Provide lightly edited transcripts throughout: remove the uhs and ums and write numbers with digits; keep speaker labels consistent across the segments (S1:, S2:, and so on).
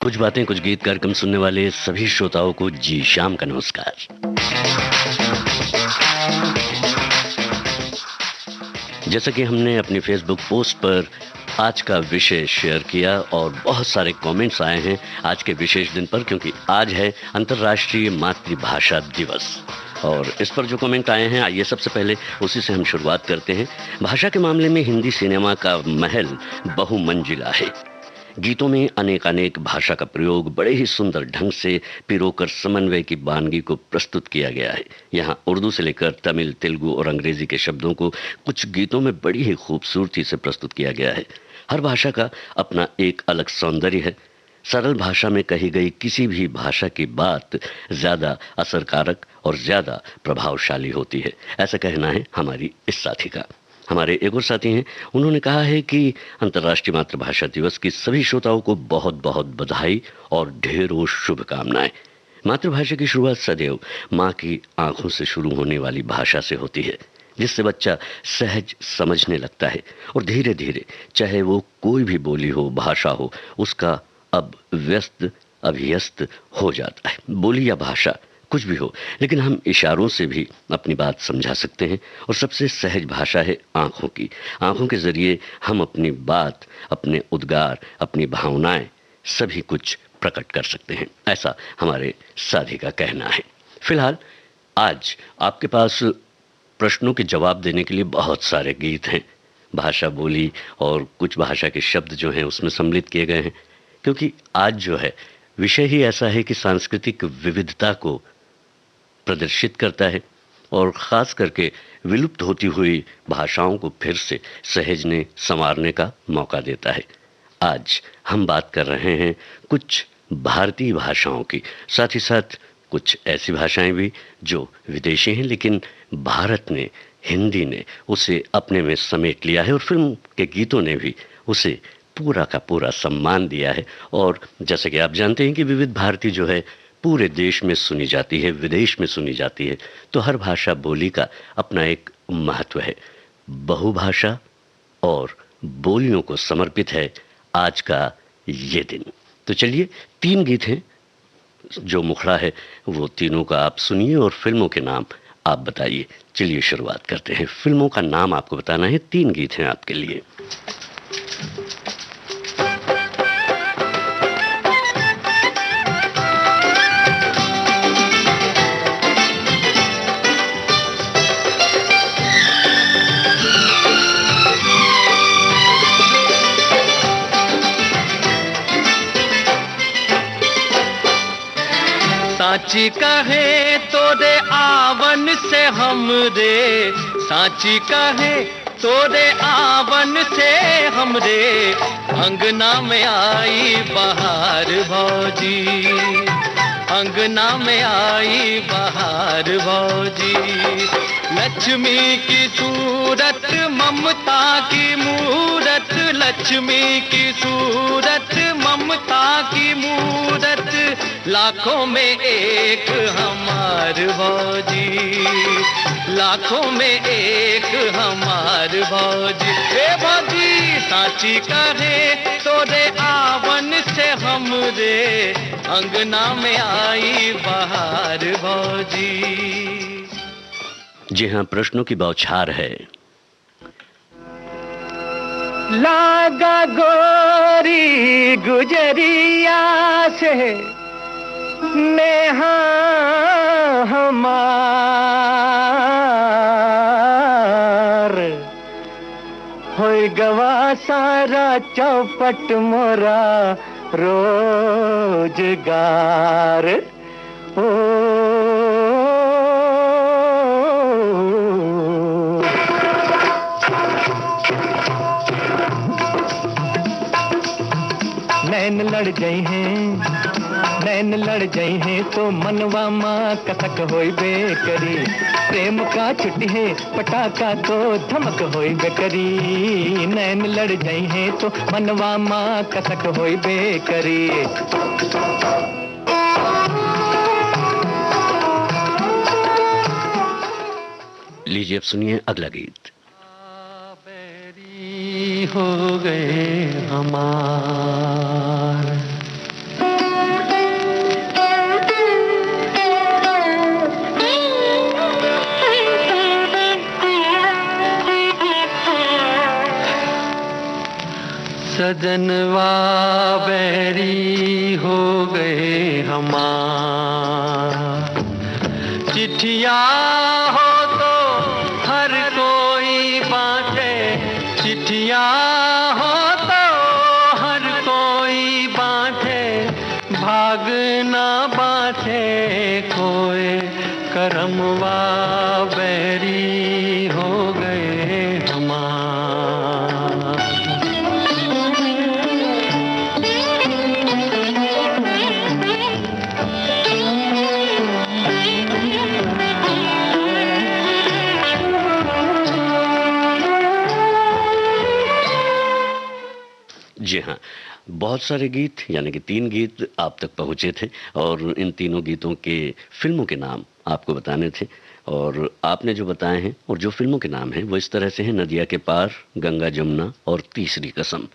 S1: कुछ बातें कुछ गीत कार्यक्रम सुनने वाले सभी श्रोताओं को जी शाम का नमस्कार। जैसा कि हमने अपनी फेसबुक पोस्ट पर आज का विषय शेयर किया और बहुत सारे कमेंट्स आए हैं आज के विशेष दिन पर, क्योंकि आज है अंतर्राष्ट्रीय मातृभाषा दिवस। और इस पर जो कमेंट आए हैं, आइए सबसे पहले उसी से हम शुरुआत करते हैं। भाषा के मामले में हिंदी सिनेमा का महल बहुमंजिला है। गीतों में अनेक भाषा का प्रयोग बड़े ही सुंदर ढंग से पिरोकर समन्वय की वानगी को प्रस्तुत किया गया है। यहाँ उर्दू से लेकर तमिल, तेलुगु और अंग्रेजी के शब्दों को कुछ गीतों में बड़ी ही खूबसूरती से प्रस्तुत किया गया है। हर भाषा का अपना एक अलग सौंदर्य है। सरल भाषा में कही गई किसी भी भाषा की बात ज्यादा असरकारक और ज्यादा प्रभावशाली होती है, ऐसा कहना है हमारी इस साथी का। हमारे एक और साथी हैं, उन्होंने कहा है कि अंतर्राष्ट्रीय मातृभाषा दिवस की सभी श्रोताओं को बहुत बहुत बधाई और ढेरों शुभकामनाएं। मातृभाषा की शुरुआत सदैव माँ की आंखों से शुरू होने वाली भाषा से होती है, जिससे बच्चा सहज समझने लगता है और धीरे धीरे, चाहे वो कोई भी बोली हो, भाषा हो, उसका अब व्यस्त अभियस्त हो जाता है। बोली या भाषा कुछ भी हो, लेकिन हम इशारों से भी अपनी बात समझा सकते हैं। और सबसे सहज भाषा है आंखों की। आंखों के जरिए हम अपनी बात, अपने उद्गार, अपनी भावनाएं सभी कुछ प्रकट कर सकते हैं, ऐसा हमारे साथी का कहना है। फिलहाल आज आपके पास प्रश्नों के जवाब देने के लिए बहुत सारे गीत हैं। भाषा बोली और कुछ भाषा के शब्द जो हैं उसमें सम्मिलित किए गए हैं, क्योंकि आज जो है विषय ही ऐसा है कि सांस्कृतिक विविधता को प्रदर्शित करता है और ख़ास करके विलुप्त होती हुई भाषाओं को फिर से सहेजने संवारने का मौका देता है। आज हम बात कर रहे हैं कुछ भारतीय भाषाओं की, साथ ही साथ कुछ ऐसी भाषाएं भी जो विदेशी हैं, लेकिन भारत ने, हिंदी ने उसे अपने में समेट लिया है और फिल्म के गीतों ने भी उसे पूरा का पूरा सम्मान दिया है। और जैसे कि आप जानते हैं कि विविध भारती जो है पूरे देश में सुनी जाती है, विदेश में सुनी जाती है, तो हर भाषा बोली का अपना एक महत्व है। बहुभाषा और बोलियों को समर्पित है आज का ये दिन। तो चलिए, 3 गीत हैं जो मुखड़ा है, वो तीनों का आप सुनिए और फिल्मों के नाम आप बताइए। चलिए शुरुआत करते हैं। फिल्मों का नाम आपको बताना है। 3 गीत हैं आपके लिए।
S2: साची कहे तोरे आवन से हमरे, साची कहे तोरे आवन से हमरे, अंगना में आई बहार भौजी, अंगना में आई बहार भौजी। लक्ष्मी की सूरत ममता की मूरत, लक्ष्मी की सूरत ममता की मूरत, लाखों में एक हमार भौजी, लाखों में एक हमार भौजी। हे भौजी साची कहे तोरे आवन से हमरे, अंगना में आई बहार भौजी।
S1: जी हाँ, प्रश्नों की बौछार है।
S2: लागा गोरी गुजरिया से नेहा हमार, होय गवा सारा चौपट मोरा रोजगार। ओ नैन लड़ गई हैं, नैन लड़ गई हैं तो मनवा माँ कसक होई बेकरी, प्रेम का छुट्टी है पटाखा तो धमक होई बेकरी। नैन लड़ गई हैं तो मनवा माँ कसक होई बेकरी।
S1: लीजिए अब सुनिए अगला गीत।
S2: हो गए हमार, सजनवा बैरी हो गए हमार। चिट्ठिया हो तो हर कोई बाटे, चिट्ठिया हो तो हर कोई बाटे, भाग ना बाटे कोई, करमवा बैरी हो गए हमार।
S1: जी हाँ, बहुत सारे गीत यानी कि 3 गीत आप तक पहुंचे थे और इन तीनों गीतों के फिल्मों के नाम आपको बताने थे और आपने जो बताए हैं और जो फिल्मों के नाम हैं वो इस तरह से हैं: नदिया के पार, गंगा जमुना और तीसरी कसम।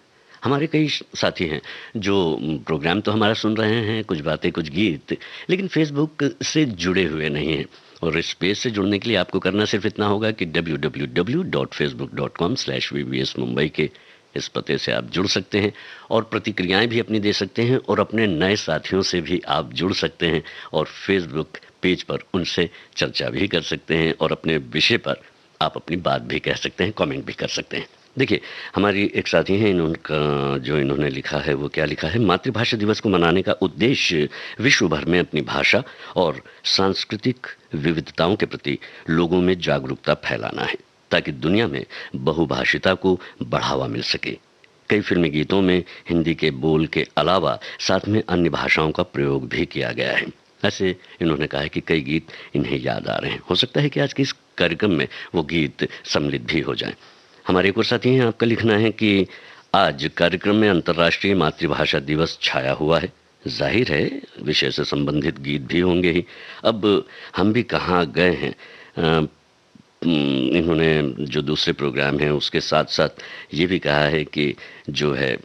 S1: हमारे कई साथी हैं जो प्रोग्राम तो हमारा सुन रहे हैं, कुछ बातें कुछ गीत, लेकिन फेसबुक से जुड़े हुए नहीं हैं। और इस पेज से जुड़ने के लिए आपको करना सिर्फ इतना होगा कि www.facebook.com/vvs मुंबई के इस पते से आप जुड़ सकते हैं और प्रतिक्रियाएं भी अपनी दे सकते हैं और अपने नए साथियों से भी आप जुड़ सकते हैं और फेसबुक पेज पर उनसे चर्चा भी कर सकते हैं और अपने विषय पर आप अपनी बात भी कह सकते हैं, कमेंट भी कर सकते हैं। देखिए, हमारी एक साथी हैं, इन्होंने जो इन्होंने लिखा है वो क्या लिखा है: मातृभाषा दिवस को मनाने का उद्देश्य विश्व भर में अपनी भाषा और सांस्कृतिक विविधताओं के प्रति लोगों में जागरूकता फैलाना है ताकि दुनिया में बहुभाषिता को बढ़ावा मिल सके। कई फिल्मी गीतों में हिंदी के बोल के अलावा साथ में अन्य भाषाओं का प्रयोग भी किया गया है। ऐसे इन्होंने कहा है कि कई गीत इन्हें याद आ रहे हैं। हो सकता है कि आज के इस कार्यक्रम में वो गीत सम्मिलित भी हो जाएं। हमारे एक और साथी हैं, आपका लिखना है कि आज कार्यक्रम में अंतर्राष्ट्रीय मातृभाषा दिवस छाया हुआ है। जाहिर है विषय से संबंधित गीत भी होंगे ही। अब हम भी कहाँ गए हैं, इन्होंने जो दूसरे प्रोग्राम हैं उसके साथ साथ ये भी कहा है कि जो है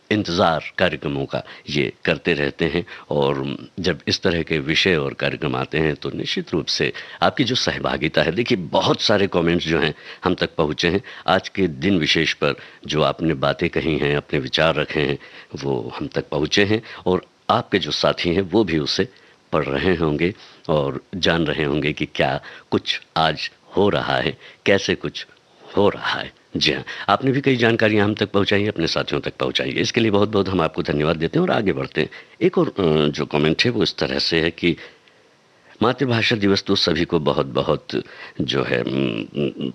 S1: इंतज़ार कार्यक्रमों का ये करते रहते हैं और जब इस तरह के विषय और कार्यक्रम आते हैं तो निश्चित रूप से आपकी जो सहभागिता है, देखिए बहुत सारे कमेंट्स जो हैं हम तक पहुँचे हैं आज के दिन विशेष पर। जो आपने बातें कही हैं, अपने विचार रखे हैं, वो हम तक पहुँचे हैं और आपके जो साथी हैं वो भी उसे पढ़ रहे होंगे और जान रहे होंगे कि क्या कुछ आज हो रहा है, कैसे कुछ हो रहा है। जी हाँ, आपने भी कई जानकारियां हम तक पहुंचाई, अपने साथियों तक पहुंचाई। इसके लिए बहुत बहुत हम आपको धन्यवाद देते हैं और आगे बढ़ते हैं। एक और जो कमेंट है वो इस तरह से है कि मातृभाषा दिवस तो सभी को बहुत बहुत जो है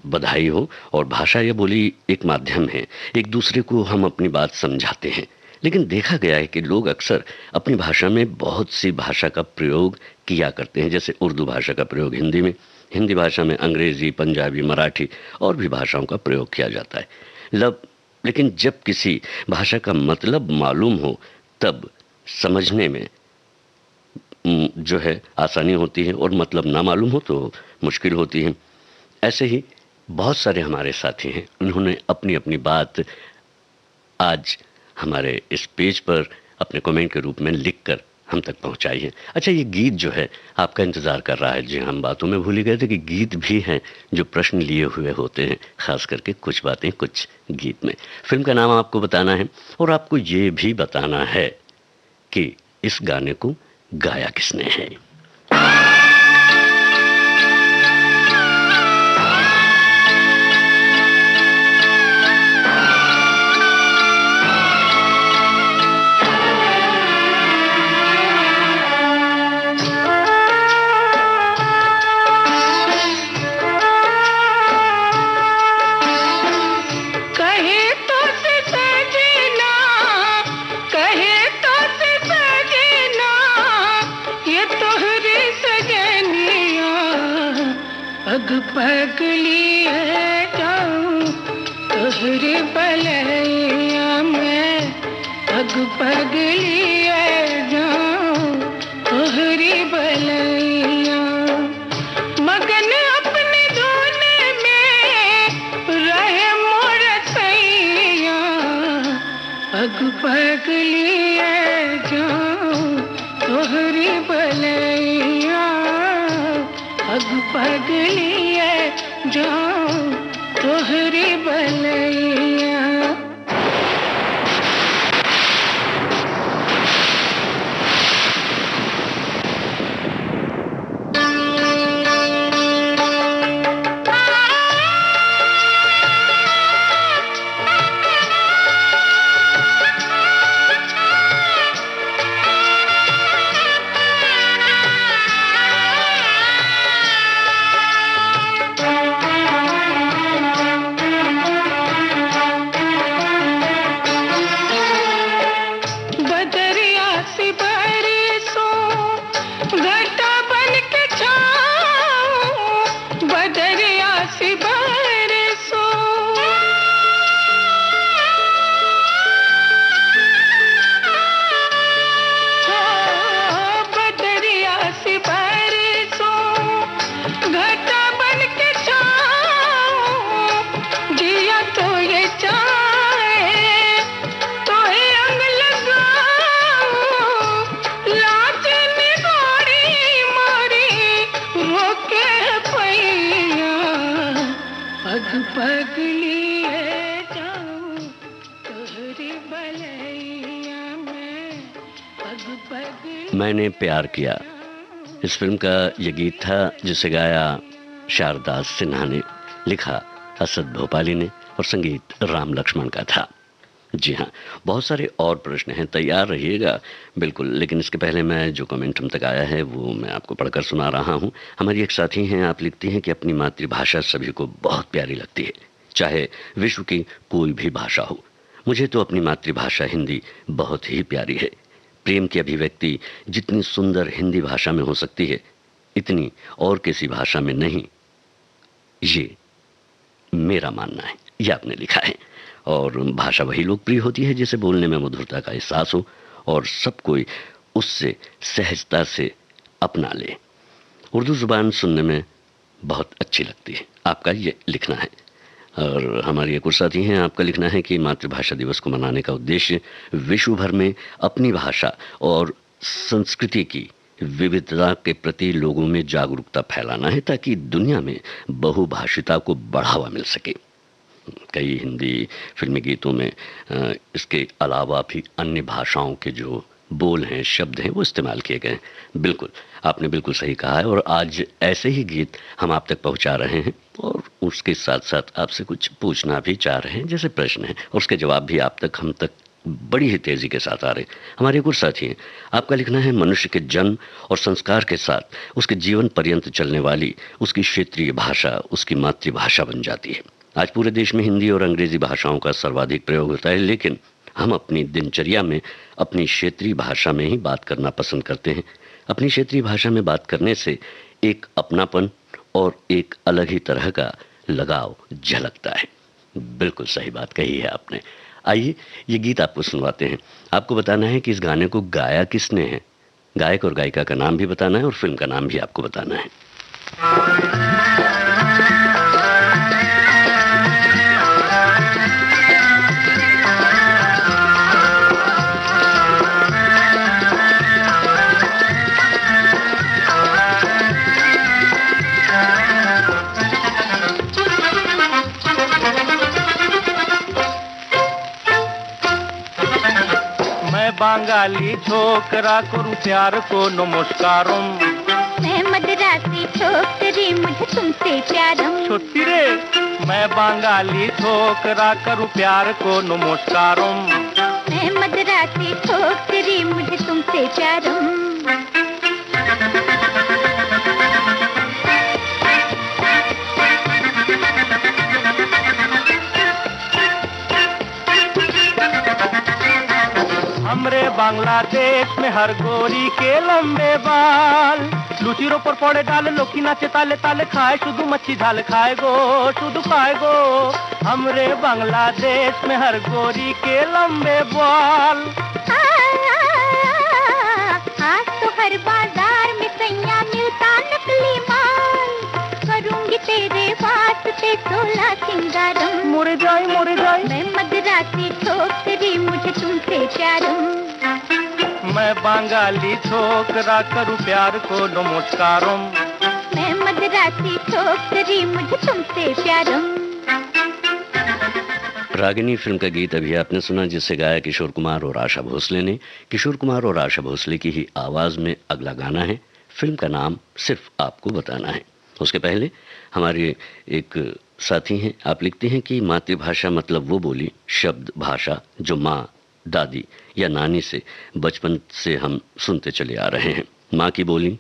S1: बधाई हो। और भाषा या बोली एक माध्यम है, एक दूसरे को हम अपनी बात समझाते हैं। लेकिन देखा गया है कि लोग अक्सर अपनी भाषा में बहुत सी भाषा का प्रयोग किया करते हैं, जैसे उर्दू भाषा का प्रयोग हिंदी में, हिंदी भाषा में अंग्रेजी, पंजाबी, मराठी और भी भाषाओं का प्रयोग किया जाता है। लेकिन जब किसी भाषा का मतलब मालूम हो तब समझने में जो है आसानी होती है और मतलब ना मालूम हो तो मुश्किल होती है। ऐसे ही बहुत सारे हमारे साथी हैं, उन्होंने अपनी अपनी बात आज हमारे इस पेज पर अपने कमेंट के रूप में लिखकर हम तक पहुंचाई है। अच्छा, ये गीत जो है आपका इंतज़ार कर रहा है। जी, हम बातों में भूल ही गए थे कि गीत भी हैं जो प्रश्न लिए हुए होते हैं, खास करके कुछ बातें कुछ गीत में। फिल्म का नाम आपको बताना है और आपको ये भी बताना है कि इस गाने को गाया किसने है।
S3: पगली है जाऊं तोहरे बलैया में, पग पगली है जाऊं तोहरे बलैया। मगन अपने धोने में रहे मोर सैया, पग पगली है जाऊं तोहरे बलैया, पग पगली है जाऊं तोहरे बलैया। पगली है जाऊं तोहरी बलैया में पग पगली।
S1: मैंने प्यार किया, इस फिल्म का ये गीत था जिसे गाया शारदास सिन्हा ने, लिखा असद भोपाली ने और संगीत राम लक्ष्मण का था। जी हाँ, बहुत सारे और प्रश्न हैं, तैयार रहिएगा बिल्कुल। लेकिन इसके पहले मैं जो कमेंट हम तक आया है वो मैं आपको पढ़कर सुना रहा हूँ। हमारी एक साथी हैं, आप लिखती हैं कि अपनी मातृभाषा सभी को बहुत प्यारी लगती है, चाहे विश्व की कोई भी भाषा हो। मुझे तो अपनी मातृभाषा हिंदी बहुत ही प्यारी है। प्रेम की अभिव्यक्ति जितनी सुंदर हिंदी भाषा में हो सकती है, इतनी और किसी भाषा में नहीं, ये मेरा मानना है। ये आपने लिखा है। और भाषा वही लोकप्रिय होती है जिसे बोलने में मधुरता का एहसास हो और सब कोई उससे सहजता से अपना ले। उर्दू जुबान सुनने में बहुत अच्छी लगती है, आपका ये लिखना है। और हमारी एक और साथी हैं, आपका लिखना है कि मातृभाषा दिवस को मनाने का उद्देश्य विश्व भर में अपनी भाषा और संस्कृति की विविधता के प्रति लोगों में जागरूकता फैलाना है, ताकि दुनिया में बहुभाषिता को बढ़ावा मिल सके। कई हिंदी फिल्मी गीतों में इसके अलावा भी अन्य भाषाओं के जो बोल हैं, शब्द हैं, वो इस्तेमाल किए गए हैं। बिल्कुल, आपने बिल्कुल सही कहा है। और आज ऐसे ही गीत हम आप तक पहुंचा रहे हैं और उसके साथ साथ आपसे कुछ पूछना भी चाह रहे हैं, जैसे प्रश्न हैं, और उसके जवाब भी आप तक, हम तक बड़ी ही तेजी के साथ आ रहे हैं। हमारे एक और साथी हैं, आपका लिखना है मनुष्य के जन्म और संस्कार के साथ उसके जीवन पर्यंत चलने वाली उसकी क्षेत्रीय भाषा उसकी मातृभाषा बन जाती है। आज पूरे देश में हिंदी और अंग्रेजी भाषाओं का सर्वाधिक प्रयोग होता है, लेकिन हम अपनी दिनचर्या में अपनी क्षेत्रीय भाषा में ही बात करना पसंद करते हैं। अपनी क्षेत्रीय भाषा में बात करने से एक अपनापन और एक अलग ही तरह का लगाव झलकता है। बिल्कुल सही बात कही है आपने। आइए ये गीत आपको सुनवाते हैं। आपको बताना है कि इस गाने को गाया किसने है, गायक और गायिका का नाम भी बताना है और फिल्म का नाम भी आपको बताना है।
S2: बांगाली छोकरा करूं प्यार को नमस्कारम।
S4: मैं मदरासी छोकरी मुझे तुमसे प्यारम।
S2: छोटी रे, मैं बांगाली छोकरा करूं प्यार को नमस्कारम।
S4: मैं मदरासी छोकरी मुझे तुमसे प्यारम।
S2: हमरे बांग्लादेश में हर गोरी के लंबे बाल, लुचिरों पर पड़े डाल, लोकी नाचे ताले ताले, खाए शुद्ध मच्छी झाल, खाए गो शुद्ध खाए गो। हमरे बांग्लादेश में हर गोरी के लंबे बाल।
S4: आज तो हर बाजार में सैया मिलता नकली माल, करूंगी तेरे वास्ते 16 सिंगारम।
S2: मुर जाई
S4: मैं मदरासी छोकरी मुझे तुमसे प्यारम।
S2: मैं बांगाली छोकरा करूं प्यार को नमस्कारम।
S4: मैं मदरासी छोकरी मुझे तुमसे प्यारम।
S1: रागिनी फिल्म का गीत अभी आपने सुना, जिसे गाया किशोर कुमार और आशा भोसले ने। किशोर कुमार और आशा भोसले की ही आवाज में अगला गाना है, फिल्म का नाम सिर्फ आपको बताना है। उसके पहले हमारे एक साथी हैं, आप लिखते हैं कि मातृभाषा मतलब वो बोली, शब्द, भाषा जो माँ, दादी या नानी से बचपन से हम सुनते चले आ रहे हैं। माँ की बोली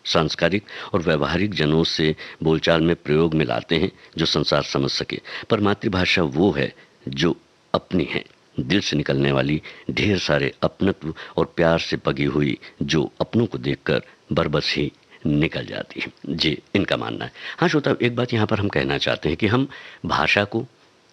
S1: सांस्कारिक और व्यवहारिक जनों से बोलचाल में प्रयोग में लाते हैं जो संसार समझ सके, पर मातृभाषा वो है जो अपनी है, दिल से निकलने वाली, ढेर सारे अपनत्व और प्यार से पगी हुई, जो अपनों को देखकर बरबस ही निकल जाती है। जी, इनका मानना है। हाँ श्रोता, एक बात यहाँ पर हम कहना चाहते हैं कि हम भाषा को,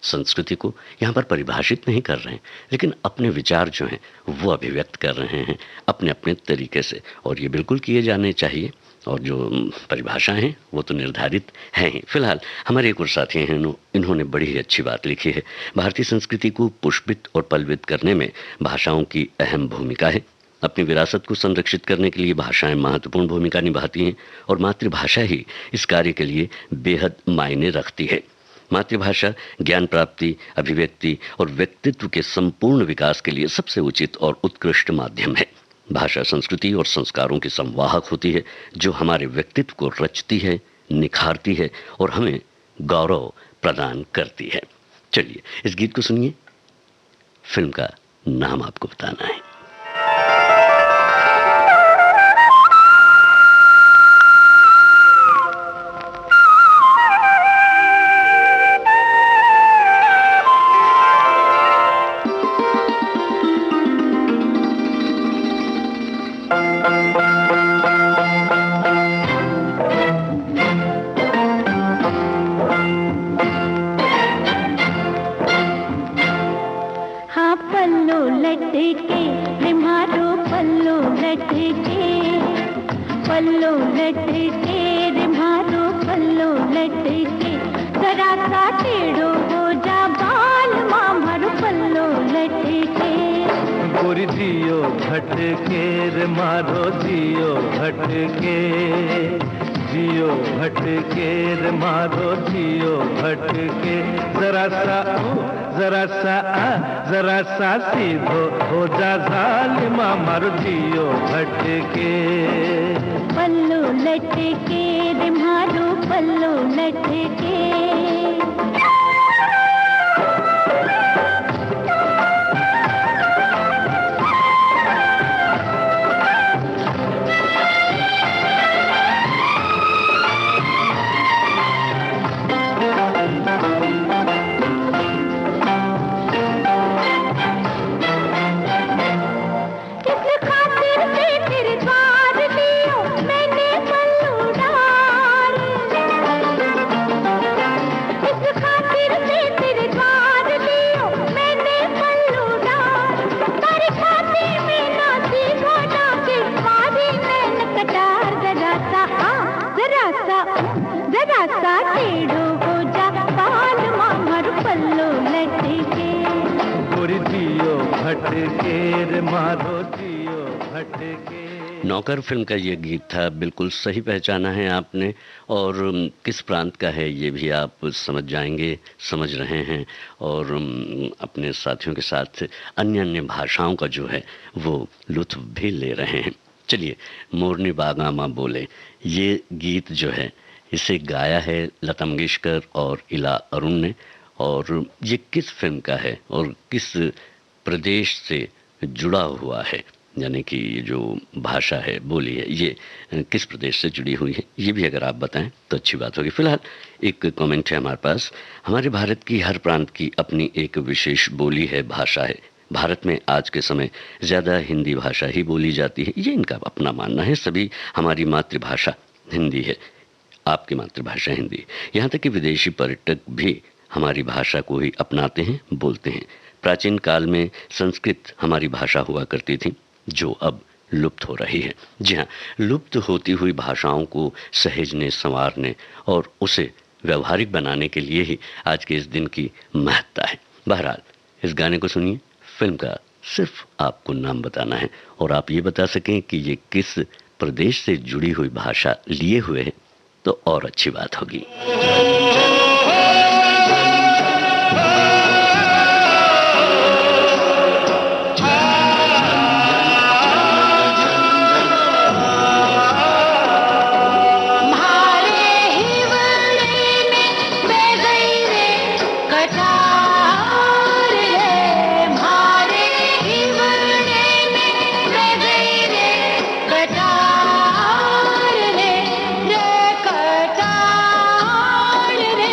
S1: संस्कृति को यहाँ पर परिभाषित नहीं कर रहे हैं, लेकिन अपने विचार जो हैं वो अभिव्यक्त कर रहे हैं अपने अपने तरीके से, और ये बिल्कुल किए जाने चाहिए। और जो परिभाषा हैं वो तो निर्धारित हैं ही। फिलहाल हमारे एक और साथी हैं, इन्होंने बड़ी ही अच्छी बात लिखी है। भारतीय संस्कृति को पुष्पित और पल्वित करने में भाषाओं की अहम भूमिका है। अपनी विरासत को संरक्षित करने के लिए भाषाएं महत्वपूर्ण भूमिका निभाती हैं और मातृभाषा ही इस कार्य के लिए बेहद मायने रखती है। मातृभाषा ज्ञान प्राप्ति, अभिव्यक्ति और व्यक्तित्व के संपूर्ण विकास के लिए सबसे उचित और उत्कृष्ट माध्यम है। भाषा संस्कृति और संस्कारों की संवाहक होती है, जो हमारे व्यक्तित्व को रचती है, निखारती है और हमें गौरव प्रदान करती है। चलिए इस गीत को सुनिए। फिल्म का नाम आपको बताना है।
S2: जरा सा सीधो हो जा जालिमा मारो जियो भटके।
S4: पल्लो लटके रे मारो पल्लो लटके।
S1: नौकर फिल्म का ये गीत था। बिल्कुल सही पहचाना है आपने, और किस प्रांत का है ये भी आप समझ जाएंगे, समझ रहे हैं, और अपने साथियों के साथ अन्य अन्य भाषाओं का जो है वो लुत्फ भी ले रहे हैं। चलिए, मोरनी बागामा बोले, ये गीत जो है इसे गाया है लता मंगेशकर और इला अरुण ने, और ये किस फिल्म का है और किस प्रदेश से जुड़ा हुआ है, यानी कि जो भाषा है, बोली है, ये किस प्रदेश से जुड़ी हुई है, ये भी अगर आप बताएं तो अच्छी बात होगी। फिलहाल एक कमेंट है हमारे पास। हमारे भारत की हर प्रांत की अपनी एक विशेष बोली है, भाषा है। भारत में आज के समय ज़्यादा हिंदी भाषा ही बोली जाती है, ये इनका अपना मानना है। सभी हमारी मातृभाषा हिंदी है, आपकी मातृभाषा हिंदी। यहाँ तक कि विदेशी पर्यटक भी हमारी भाषा को ही अपनाते हैं, बोलते हैं। प्राचीन काल में संस्कृत हमारी भाषा हुआ करती थी, जो अब लुप्त हो रही है। जी हाँ, लुप्त होती हुई भाषाओं को सहेजने, संवारने और उसे व्यवहारिक बनाने के लिए ही आज के इस दिन की महत्ता है। बहरहाल, इस गाने को सुनिए। फिल्म का सिर्फ आपको नाम बताना है और आप ये बता सकें कि ये किस प्रदेश से जुड़ी हुई भाषा लिए हुए है, तो और अच्छी बात होगी।
S4: कटार रे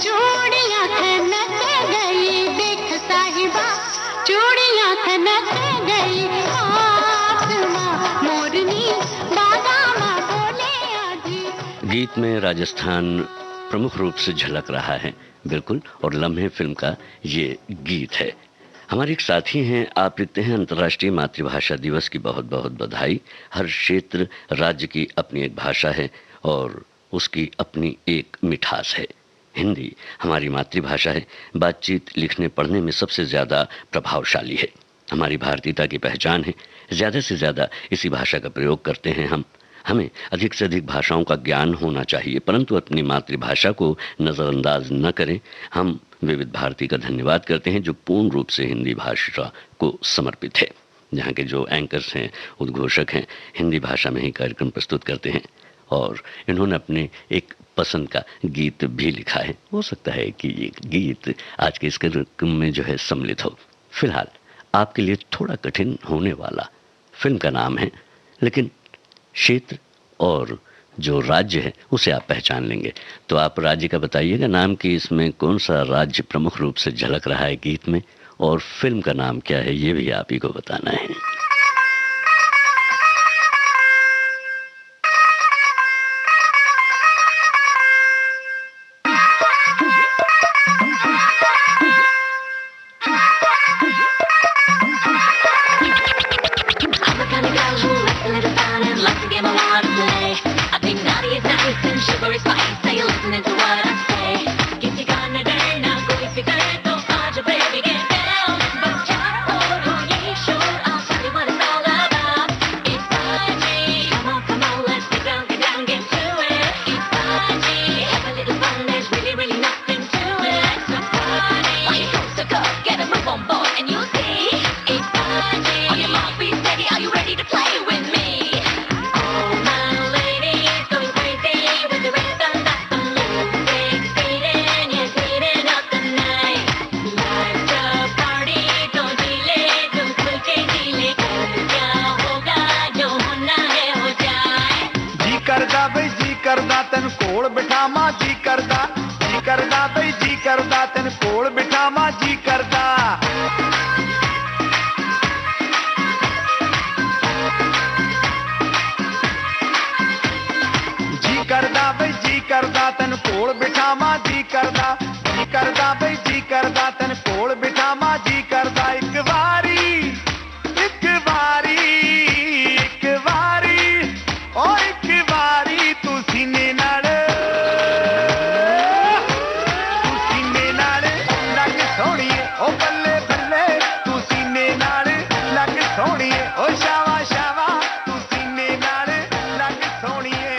S4: चूड़ियां खनक गई, देख साहिबा चूड़ियां खनक गई, आसमां मोरनी बादामा बोले आजी।
S1: गीत में राजस्थान प्रमुख रूप से झलक रहा है, बिल्कुल, और लम्हे फिल्म का ये गीत है। हमारे एक साथी हैं, आप लिखते हैं अंतर्राष्ट्रीय मातृभाषा दिवस की बहुत बहुत बधाई। हर क्षेत्र राज्य की अपनी एक भाषा है और उसकी अपनी एक मिठास है। हिंदी हमारी मातृभाषा है, बातचीत लिखने पढ़ने में सबसे ज़्यादा प्रभावशाली है, हमारी भारतीयता की पहचान है। ज़्यादा से ज़्यादा इसी भाषा का प्रयोग करते हैं हम। हमें अधिक से अधिक भाषाओं का ज्ञान होना चाहिए, परंतु अपनी मातृभाषा को नज़रअंदाज न करें। हम विविध भारती का धन्यवाद करते हैं जो पूर्ण रूप से हिंदी भाषा को समर्पित है। यहाँ के जो एंकर्स हैं, उद्घोषक हैं, हिंदी भाषा में ही कार्यक्रम प्रस्तुत करते हैं और इन्होंने अपने एक पसंद का गीत भी लिखा है। हो सकता है कि ये गीत आज के इस कार्यक्रम में जो है सम्मिलित हो। फिलहाल आपके लिए थोड़ा कठिन होने वाला फिल्म का नाम है, लेकिन क्षेत्र और जो राज्य है उसे आप पहचान लेंगे। तो आप राज्य का बताइएगा नाम कि इसमें कौन सा राज्य प्रमुख रूप से झलक रहा है गीत में, और फिल्म का नाम क्या है ये भी आप ही को बताना है।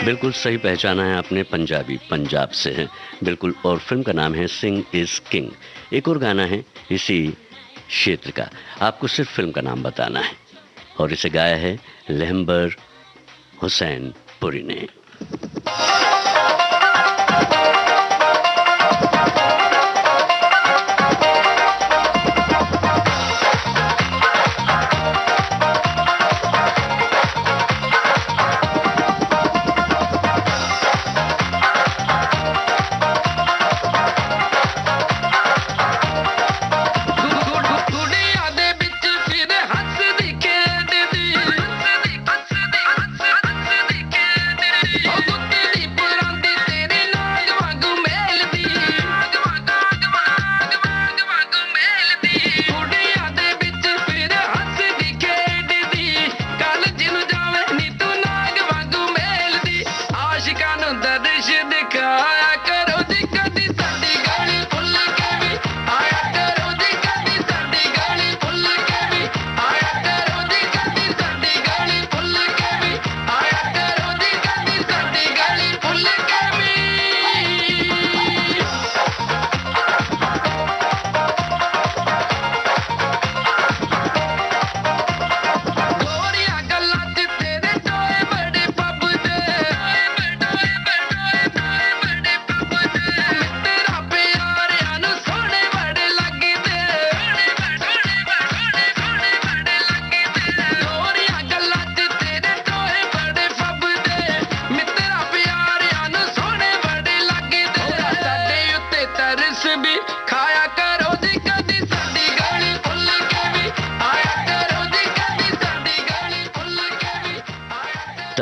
S1: बिल्कुल सही पहचाना है आपने, पंजाबी पंजाब से है बिल्कुल, और फिल्म का नाम है सिंग इज किंग। एक और गाना है इसी क्षेत्र का, आपको सिर्फ फिल्म का नाम बताना है, और इसे गाया है लहम्बर हुसैन पुरी ने।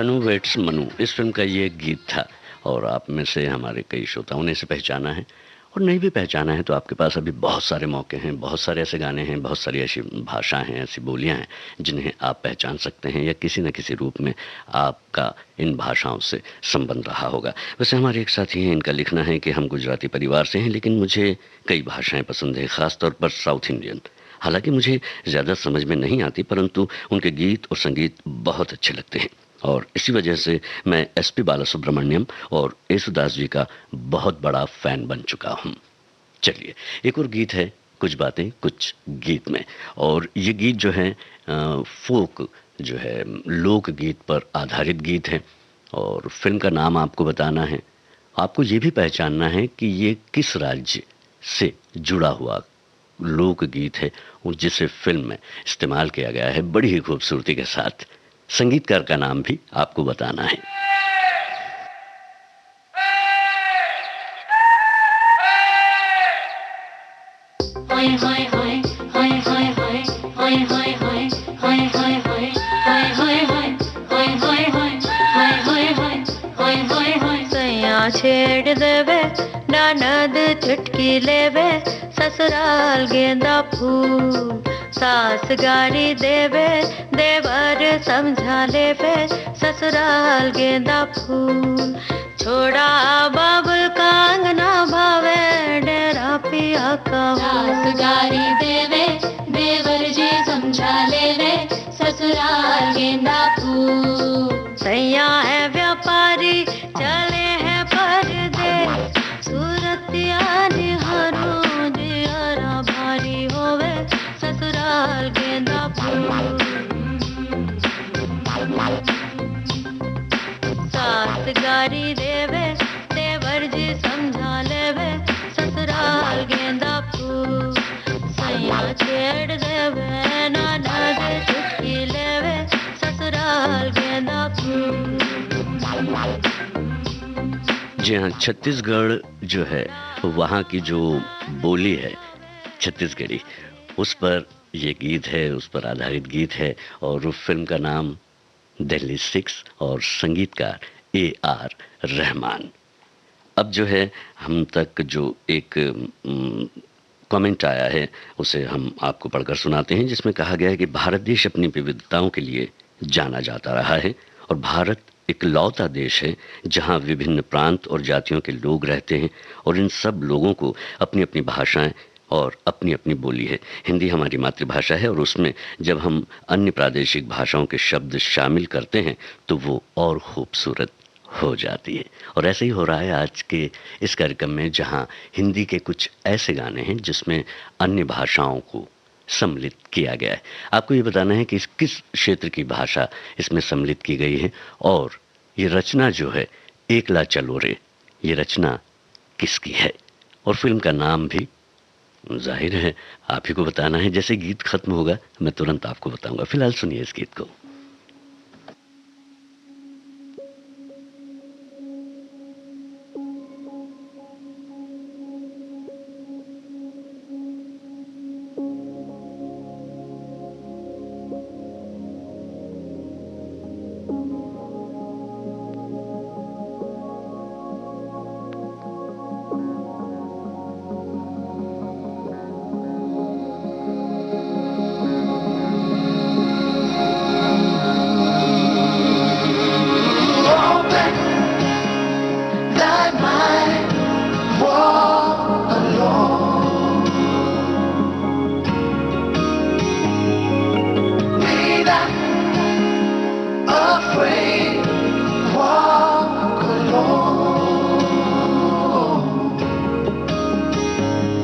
S1: तनु वेट्स मनु, इस फिल्म का ये गीत था और आप में से हमारे कई श्रोताओं ने इसे पहचाना है और नहीं भी पहचाना है तो आपके पास अभी बहुत सारे मौके हैं, बहुत सारे ऐसे गाने हैं, बहुत सारी ऐसी भाषाएं हैं, ऐसी बोलियां हैं जिन्हें आप पहचान सकते हैं या किसी न किसी रूप में आपका इन भाषाओं से संबंध रहा होगा। वैसे हमारे एक साथी हैं, इनका लिखना है कि हम गुजराती परिवार से हैं लेकिन मुझे कई भाषाएं पसंद हैं, ख़ासतौर पर साउथ इंडियन। हालांकि मुझे ज़्यादा समझ में नहीं आती परंतु उनके गीत और संगीत बहुत अच्छे लगते हैं और इसी वजह से मैं एसपी बालासुब्रमण्यम और येसुदास जी का बहुत बड़ा फ़ैन बन चुका हूँ। चलिए एक और गीत है, कुछ बातें कुछ गीत में, और ये गीत जो है फोक जो है लोकगीत पर आधारित गीत है और फिल्म का नाम आपको बताना है। आपको ये भी पहचानना है कि ये किस राज्य से जुड़ा हुआ लोकगीत है और जिसे फिल्म में इस्तेमाल किया गया है बड़ी ही खूबसूरती के साथ। संगीतकार का नाम भी आपको बताना है।
S5: छेड़ देवे ननद चुटकी लेवे, ससुराल गेंदा फूल सास गारी देवे, देवर समझा लेवे, ससुराल गेंदा फूल। छोड़ा बाबुल का अंगना भावे, डेरा पिया का
S4: सास गारी देवे, देवर जी समझा लेवे, ससुराल गेंदा फूल।
S5: सैया है व्यापारी चले हैं परदेस, सूरतिया निहारो जियारा भारी होवे, ससुराल गेंदा फूल। सास गारी देवे, देवर जी समझा लेवे, ससुराल गेंदा फूल। सैया छेड़ देवे ननद चुटकी लेवे, ससुराल गेंदा फूल।
S1: जी हाँ, छत्तीसगढ़ जो है वहाँ की जो बोली है छत्तीसगढ़ी, उस पर ये गीत है, उस पर आधारित गीत है और फिल्म का नाम दिल्ली 6 और संगीतकार AR रहमान। अब जो है हम तक जो एक कमेंट आया है उसे हम आपको पढ़कर सुनाते हैं, जिसमें कहा गया है कि भारत देश अपनी विविधताओं के लिए जाना जाता रहा है और भारत इकलौता देश है जहां विभिन्न प्रांत और जातियों के लोग रहते हैं और इन सब लोगों को अपनी अपनी भाषाएं और अपनी अपनी बोली है। हिंदी हमारी मातृभाषा है और उसमें जब हम अन्य प्रादेशिक भाषाओं के शब्द शामिल करते हैं तो वो और खूबसूरत हो जाती है। और ऐसे ही हो रहा है आज के इस कार्यक्रम में, जहां हिंदी के कुछ ऐसे गाने हैं जिसमें अन्य भाषाओं को सम्मिलित किया गया है। आपको ये बताना है कि किस क्षेत्र की भाषा इसमें सम्मिलित की गई है और ये रचना जो है एकला चलो रे, ये रचना किसकी है और फिल्म का नाम भी जाहिर है आप ही को बताना है। जैसे गीत खत्म होगा मैं तुरंत आपको बताऊंगा। फिलहाल सुनिए इस गीत को।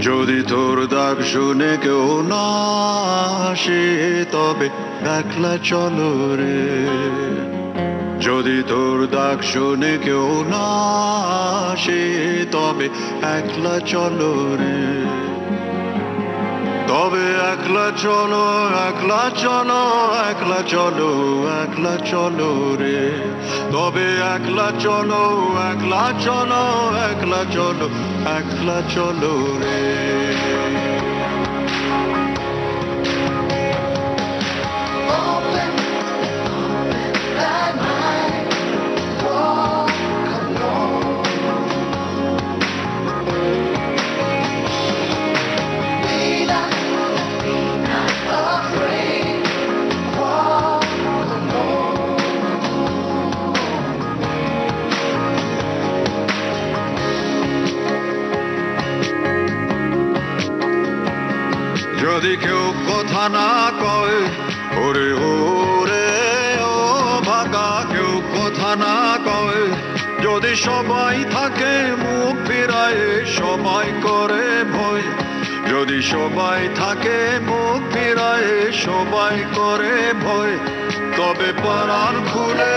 S6: যদি তোর ডাক শুনে কেউ না আসে তবে একলা চলো রে, যদি তোর ডাক শুনে কেউ না আসে তবে একলা চলো রে, তবে একলা চলো একলা চলো একলা চলো একলা চলো রে, তবে একলা চলো একলা চলো একলা চলো একলা চলো রে।
S4: Open that mind.
S6: যদি কেউ কথা না কয় ওরে ওরে ও ভাগা কেউ কথা না কয় যদি সবাই থাকে মুখ ফিরায় সবাই করে ভয় যদি সবাই থাকে মুখ ফিরায় সবাই করে ভয় তবে প্রাণ খুলে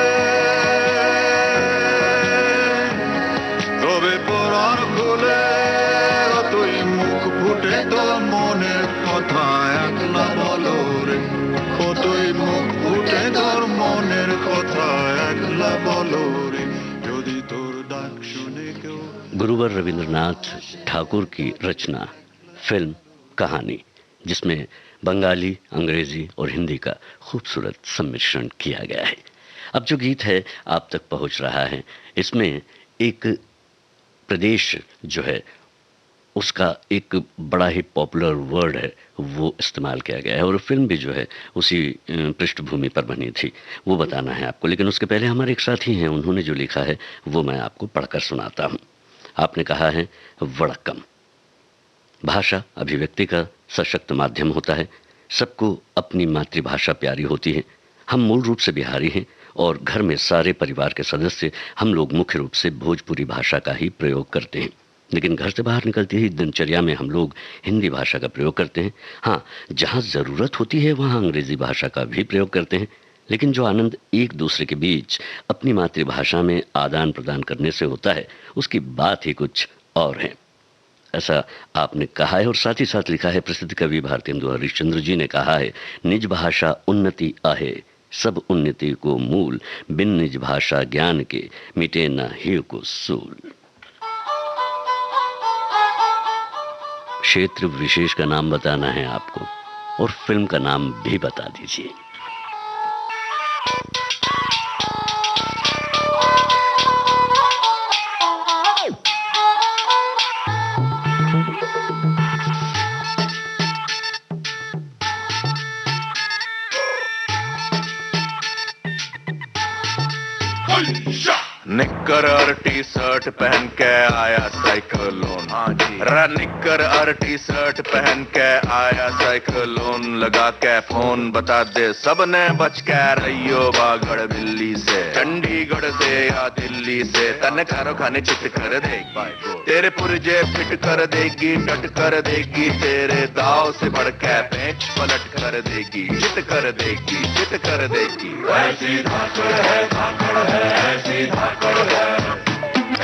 S6: তুই মুখ ফুটে তোর মনের কথা একলা বলো রে ও তুই মুখ ফুটে তোর মনের কথা একলা বলো রে যদি তোর ডাক শুনে কেউ।
S1: गुरुवर रविंद्रनाथ ठाकुर की रचना फिल्म कहानी, जिसमें बंगाली, अंग्रेजी और हिंदी का खूबसूरत सम्मिश्रण किया गया है। अब जो गीत है आप तक पहुंच रहा है, इसमें एक प्रदेश जो है उसका एक बड़ा ही पॉपुलर वर्ड है वो इस्तेमाल किया गया है और फिल्म भी जो है उसी पृष्ठभूमि पर बनी थी, वो बताना है आपको। लेकिन उसके पहले हमारे एक साथी हैं, उन्होंने जो लिखा है वो मैं आपको पढ़कर सुनाता हूँ। आपने कहा है वड़क्कम। भाषा अभिव्यक्ति का सशक्त माध्यम होता है। सबको अपनी मातृभाषा प्यारी होती है। हम मूल रूप से बिहारी हैं और घर में सारे परिवार के सदस्य हम लोग मुख्य रूप से भोजपुरी भाषा का ही प्रयोग करते हैं। लेकिन घर से बाहर निकलते ही दिनचर्या में हम लोग हिंदी भाषा का प्रयोग करते हैं। हाँ, जहाँ ज़रूरत होती है वहाँ अंग्रेज़ी भाषा का भी प्रयोग करते हैं। लेकिन जो आनंद एक दूसरे के बीच अपनी मातृभाषा में आदान प्रदान करने से होता है, उसकी बात ही कुछ और है। ऐसा आपने कहा है और साथ ही साथ लिखा है प्रसिद्ध कवि भारतेंदु हरिश्चंद्र जी ने कहा है, निज भाषा उन्नति आहे, सब उन्नति को मूल, बिन निज भाषा ज्ञान के मिटे न ही को सूल। क्षेत्र विशेष का नाम बताना है आपको और फिल्म का नाम भी बता दीजिए।
S6: निक्कर और टी शर्ट पहन के आया साइक्लोन, निक्कर और टी शर्ट पहन के आया साइक्लोन, लगा के फोन बता दे सबने बच के रहियो बागड़ बिल्ली से, चंडीगढ़ से या दिल्ली से, तन खारो खाने चित कर देगी, तेरे पुरजे फिट कर देगी, डट कर देगी, तेरे दाव से बढ़ के पेंच पलट कर देगी, चित कर देगी, चित कर देगी। ऐसी धाकड़ है, धाकड़ है, ऐसी धाकड़ है,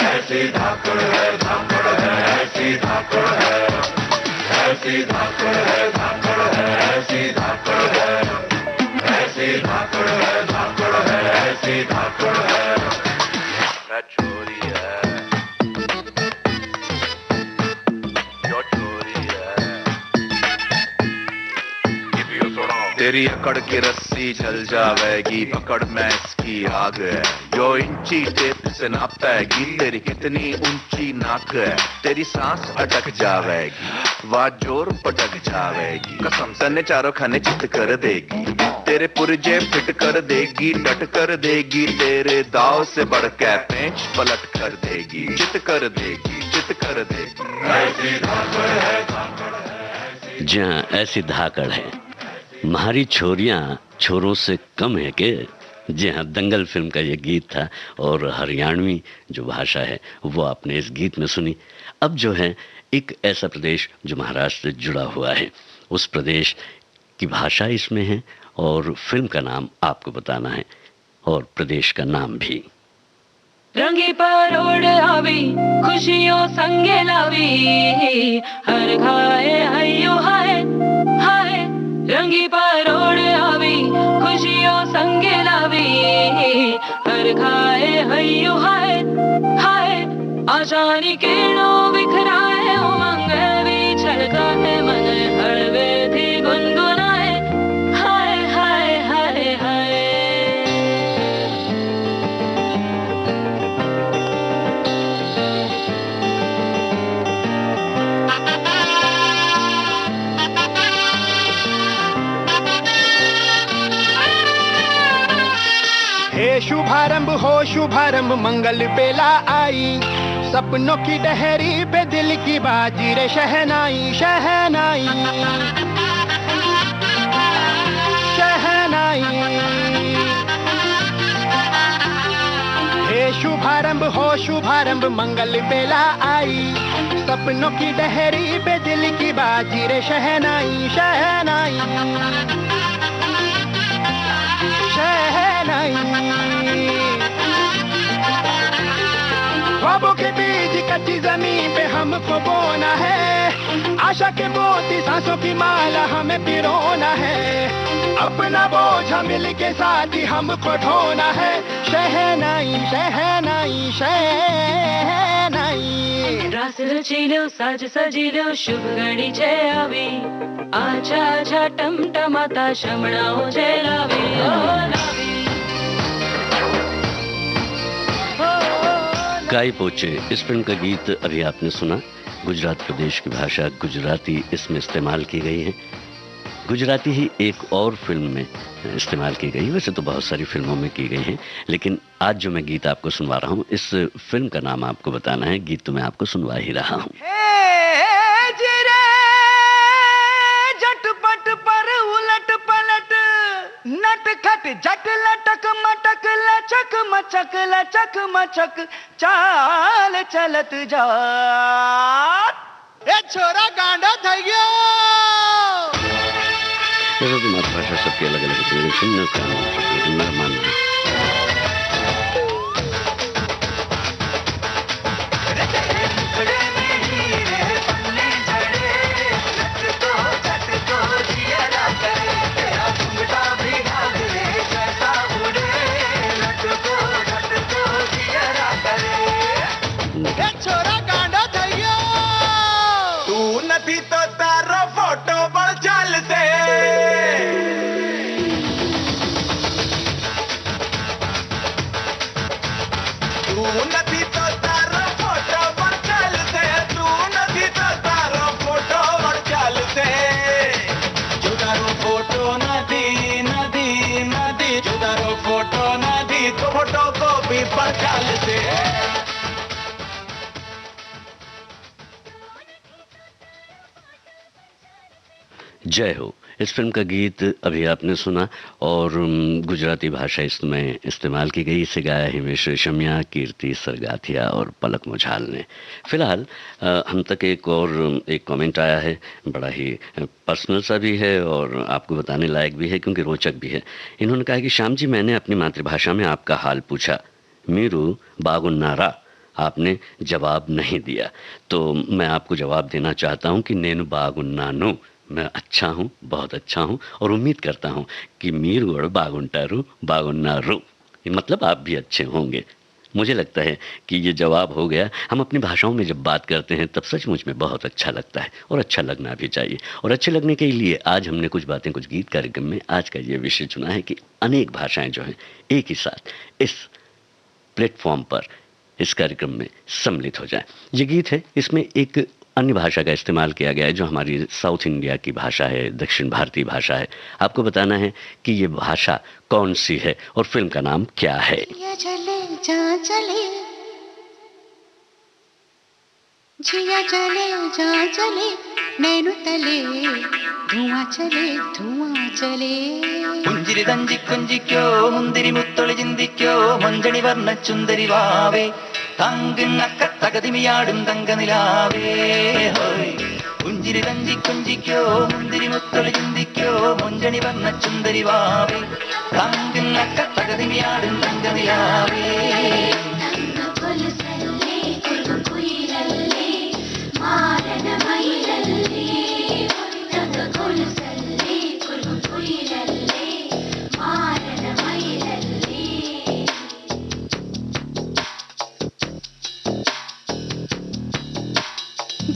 S6: ऐसी धाकड़ है, धाकड़ है, ऐसी धाकड़ है, ऐसी धाकड़ है, धाकड़ है, ऐसी धाकड़ है, ऐसी धाकड़ है, धाकड़ है, ऐसी धाकड़ है। मैं चोरी है, जो चोरी है, तेरी अकड़ की रस्सी जल जावेगी, पकड़ में इसकी आग है, जो इंची टेप से नापेगी, तेरी कितनी ऊंची नाक है, तेरी सांस अटक जावेगी, वाह जोर पटक जावेगी, कसम तने चारों खाने चित कर देगी, तेरे पुरजे फिट कर देगी, डट कर देगी, तेरे दाव से बढ़ के पेंच पलट कर देगी, चित कर देगी, चित कर देगी। ऐसी धाकड़ है, धाकड़ है,
S1: जहाँ ऐसी धाकड़ है, हमारी छोरियां छोरों से कम है के। जी हाँ, दंगल फिल्म का ये गीत था और हरियाणवी जो भाषा है वो आपने इस गीत में सुनी। अब जो है एक ऐसा प्रदेश जो महाराष्ट्र से जुड़ा हुआ है, उस प्रदेश की भाषा इसमें है और फिल्म का नाम आपको बताना है और प्रदेश का नाम भी।
S3: रंगी परोड़ आवी खुशियों संगे लावी, हर खाए हयो हाय हाय, रंगी परोड़ आवी खुशियों संगे लावी, हर खाए हयो हाय हाय, आशानी किरणों बिखराए उमंग भी छलकाए, मन हड़वे थी गुनगुनाए, हाय हाय हाय हाय।
S2: हे शुभारंभ हो शुभारंभ, मंगल बेला आई, सपनों की डहरी पे दिल की बाजी रे शहनाई शहनाई। शुभारंभ मंगल बेला आई, सपनों की डहरी पे दिल की बाजी रे शहनाई शहनाई शहनाई। ख्वाबों के बीज कच्ची जमीन पे हमको बोना है, आशा के मोती सांसों की माला हमें पिरोना है, अपना बोझ मिल के साथ ही हमको ढोना है, शहनाई शहनाई शहनाई।
S3: रास रचिलो साज सजिलो शुभ घड़ी छे आवी, आछा आछा टमटमाता शमणाओ जे लावी ओ लावी।
S1: गाय पोचे इस फिल्म का गीत अभी आपने सुना। गुजरात प्रदेश की भाषा गुजराती इसमें इस्तेमाल की गई है। गुजराती ही एक और फिल्म में इस्तेमाल की गई, वैसे तो बहुत सारी फिल्मों में की गई है, लेकिन आज जो मैं गीत आपको सुनवा रहा हूँ इस फिल्म का नाम आपको बताना है। गीत तो मैं आपको सुनवा ही रहा हूँ।
S2: झटपट पर उलट पलट नटखट जट लटक मटक लचक मचक चाल चलत जा। ए छोरा गांडा થઈ ગયો।
S1: वैसे तो मातृभाषा सबकी अलग अलग होती है, सुनने का मेरा मानना है।
S2: छोरा गांडा થઈ ગયો। तू नहीं तो तारो फोटो पर चलते, तू नहीं तो तारो फोटो पर चलते, तू नहीं तो तारो फोटो पर चलते। जुदारो फोटो नदी नदी नदी, जुदारो फोटो नदी तो फोटो कॉपी पर चलते।
S1: जय हो इस फिल्म का गीत अभी आपने सुना और गुजराती भाषा इसमें इस्तेमाल की गई। इसे गाया हिमेश रेशमिया, कीर्ति सरगाथिया और पलक मुझाल ने। फिलहाल हम तक एक कमेंट आया है, बड़ा ही पर्सनल सा भी है और आपको बताने लायक भी है क्योंकि रोचक भी है। इन्होंने कहा कि श्याम जी, मैंने अपनी मातृभाषा में आपका हाल पूछा, मीरू बागुन्नारा, आपने जवाब नहीं दिया, तो मैं आपको जवाब देना चाहता हूँ कि नेनु बागुन्नानु, मैं अच्छा हूँ, बहुत अच्छा हूँ और उम्मीद करता हूँ कि मीरू और बागुंटारू बागुन्नारू, मतलब आप भी अच्छे होंगे। मुझे लगता है कि ये जवाब हो गया। हम अपनी भाषाओं में जब बात करते हैं तब सचमुच में बहुत अच्छा लगता है और अच्छा लगना भी चाहिए। और अच्छे लगने के लिए आज हमने कुछ बातें कुछ गीत कार्यक्रम में आज का ये विषय चुना है कि अनेक भाषाएं जो हैं एक ही साथ इस प्लेटफॉर्म पर इस कार्यक्रम में सम्मिलित हो जाएं। ये गीत है, इसमें एक अन्य भाषा का इस्तेमाल किया गया है जो हमारी साउथ इंडिया की भाषा है, दक्षिण भारतीय भाषा है। आपको बताना है कि ये भाषा कौन सी है और फिल्म का नाम क्या है।
S4: जिया चले जा चले, जिया चले जा चले, नैनु तले धुआं चले।
S2: പുഞ്ചിരി തഞ്ചിക്കൊഞ്ചിക്കോ മുന്തിരി മുത്തൊളി ചിന്തിക്കോ മഞ്ചണി വർണ്ണ ചുന്ദരി വാവേ തങ്കുന്നക്ക തകതിമിയാടും തങ്കനിലാവേ ഹോയ് പുഞ്ചിരി തഞ്ചിക്കൊഞ്ചിക്കോ മുന്തിരി മുത്തൊളി ചിന്തിക്കോ മഞ്ചണി വർണ്ണ ചുന്ദരി വാവേ തങ്കുന്നക്ക തകതിമിയാടും തങ്കനിലാവേ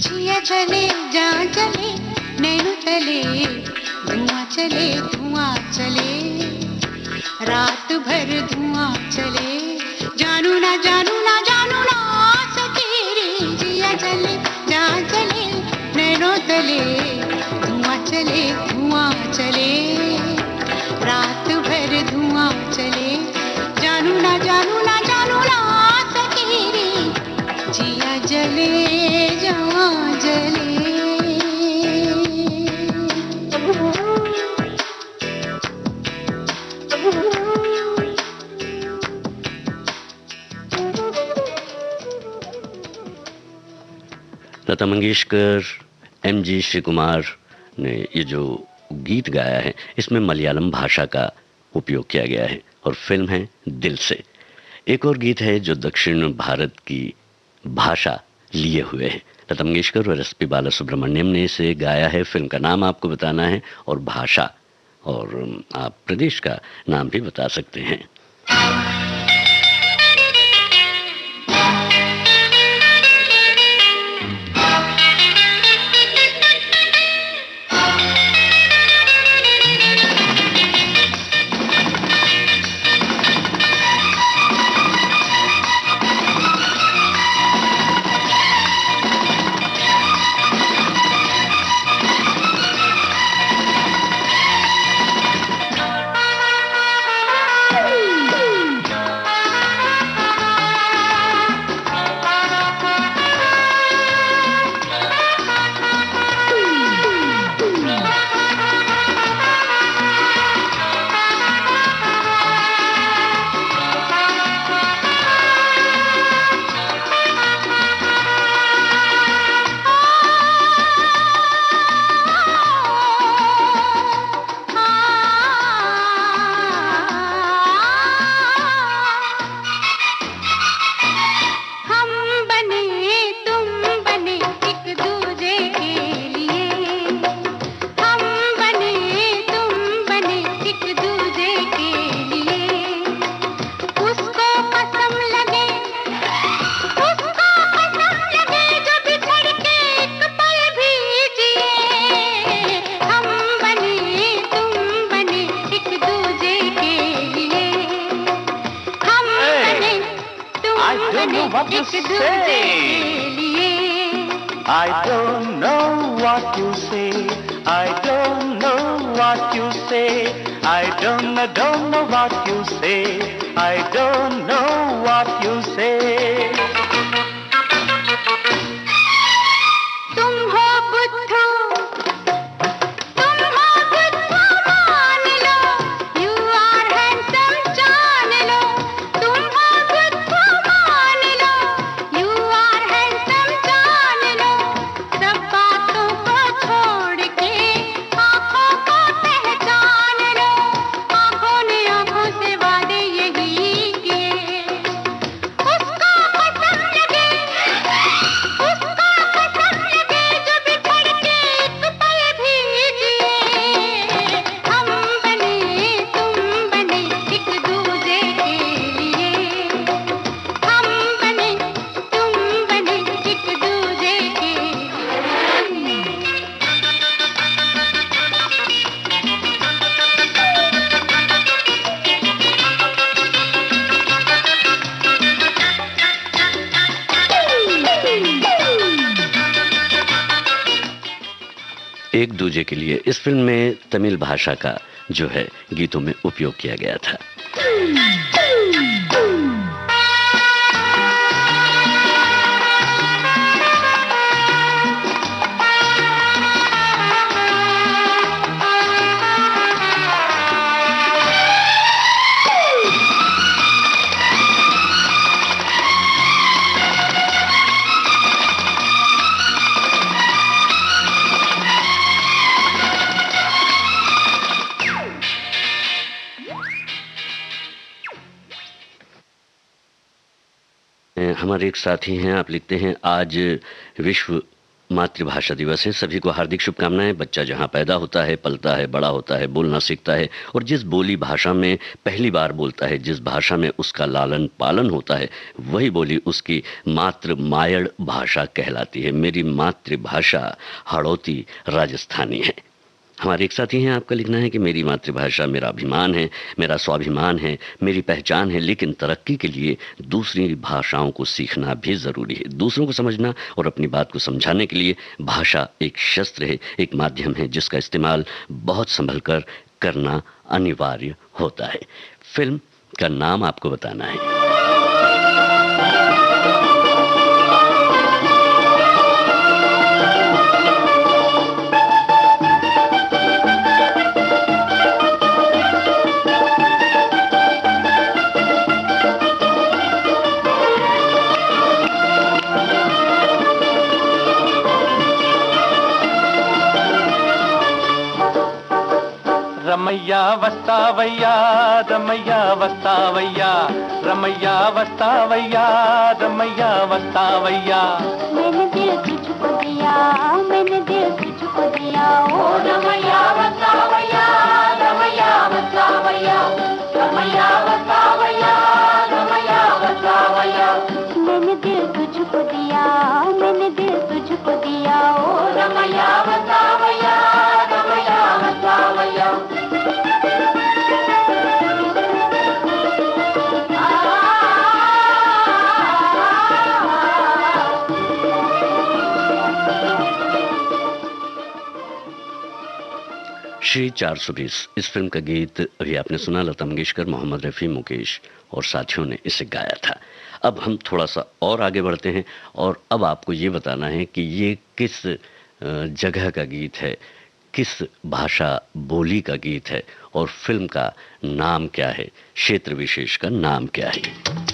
S4: जिया चले जा चले, नैनु तले धुआं चले, रात भर धुआं चले, जानू ना सकेरे। जिया चले जा चले, नैनु तले धुआं चले, रात भर धुआं चले, जानू ना सकेरे। जिया जले जवां जले।
S1: लता मंगेशकर, एमजी श्री कुमार ने ये जो गीत गाया है इसमें मलयालम भाषा का उपयोग किया गया है और फिल्म है दिल से। एक और गीत है जो दक्षिण भारत की भाषा लिए हुए है। लता मंगेशकर और एसपी बालासुब्रमण्यम ने इसे गाया है। फिल्म का नाम आपको बताना है और भाषा, और आप प्रदेश का नाम भी बता सकते हैं।
S2: I don't know what you say. I don't know what you say. I don't know what you say. I don't know what you say.
S4: तुम हो बुद्धू, तुम हो बुद्धू मान लो, you are handsome जान लो, तुम हो बुद्धू मान लो, you are handsome जान लो, सब बातों को छोड़ के आँखों को पहचान लो, आँखों ने आँखों से वादे यही किए, उसको पसंद लगे, उसको पसंद लगे जो बिछड़ के एक पल भी जिए, हम बने तुम बने एक दूजे के लिए, हम बने तुम बने एक दूजे के लिए।
S1: एक दूजे के लिए इस फिल्म में तमिल भाषा का जो है गीतों में उपयोग किया गया था। हमारे एक साथी हैं, आप लिखते हैं आज विश्व मातृभाषा दिवस है, सभी को हार्दिक शुभकामनाएं। बच्चा जहां पैदा होता है, पलता है, बड़ा होता है, बोलना सीखता है और जिस बोली भाषा में पहली बार बोलता है, जिस भाषा में उसका लालन पालन होता है, वही बोली उसकी मातृ मायड़ भाषा कहलाती है। मेरी मातृभाषा हाड़ौती राजस्थानी है। हमारे एक साथी हैं, आपका लिखना है कि मेरी मातृभाषा मेरा अभिमान है, मेरा स्वाभिमान है, मेरी पहचान है, लेकिन तरक्की के लिए दूसरी भाषाओं को सीखना भी ज़रूरी है। दूसरों को समझना और अपनी बात को समझाने के लिए भाषा एक शस्त्र है, एक माध्यम है जिसका इस्तेमाल बहुत संभल कर करना अनिवार्य होता है। फिल्म का नाम आपको बताना है।
S2: रमैया वस्तावैया, रमैया वस्तावैया, रमैया वस्तावैया, रमैया वस्तावैया।
S4: मैंने दिल तुझको दिया, मैंने दिल तुझको दिया, ओ रमैया वस्तावैया, रमैया वस्तावैया, रमैया वस्तावैया, रमैया वस्तावैया। मैंने दिल तुझको दिया, मैंने दिल तुझको दिया, ओ रमैया वस्तावैया, रमैया वस्तावैया।
S1: श्री 420 इस फिल्म का गीत अभी आपने सुना। लता मंगेशकर, मोहम्मद रफ़ी, मुकेश और साथियों ने इसे गाया था। अब हम थोड़ा सा और आगे बढ़ते हैं और अब आपको ये बताना है कि ये किस जगह का गीत है, किस भाषा बोली का गीत है और फिल्म का नाम क्या है, क्षेत्र विशेष का नाम क्या है।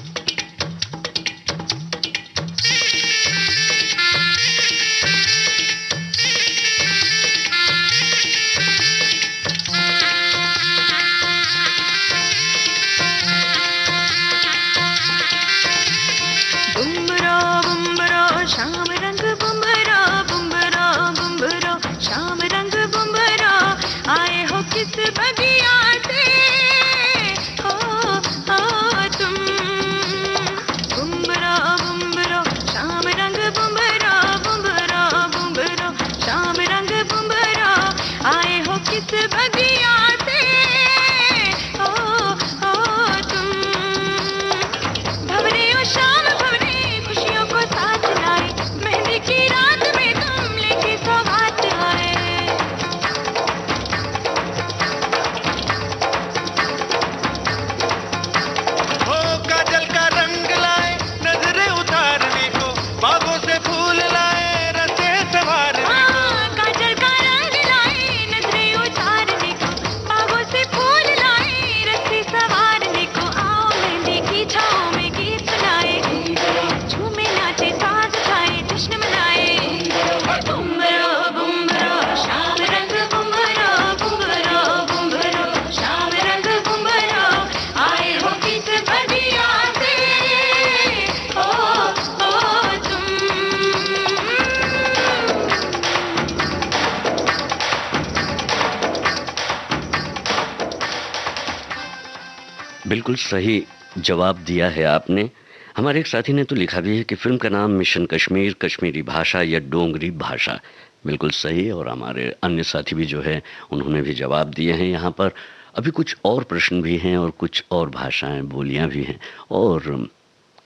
S1: बिल्कुल सही जवाब दिया है आपने। हमारे एक साथी ने तो लिखा भी है कि फिल्म का नाम मिशन कश्मीर, कश्मीरी भाषा या डोंगरी भाषा। बिल्कुल सही। और हमारे अन्य साथी भी जो है उन्होंने भी जवाब दिए हैं। यहाँ पर अभी कुछ और प्रश्न भी हैं और कुछ और भाषाएं, बोलियां भी हैं और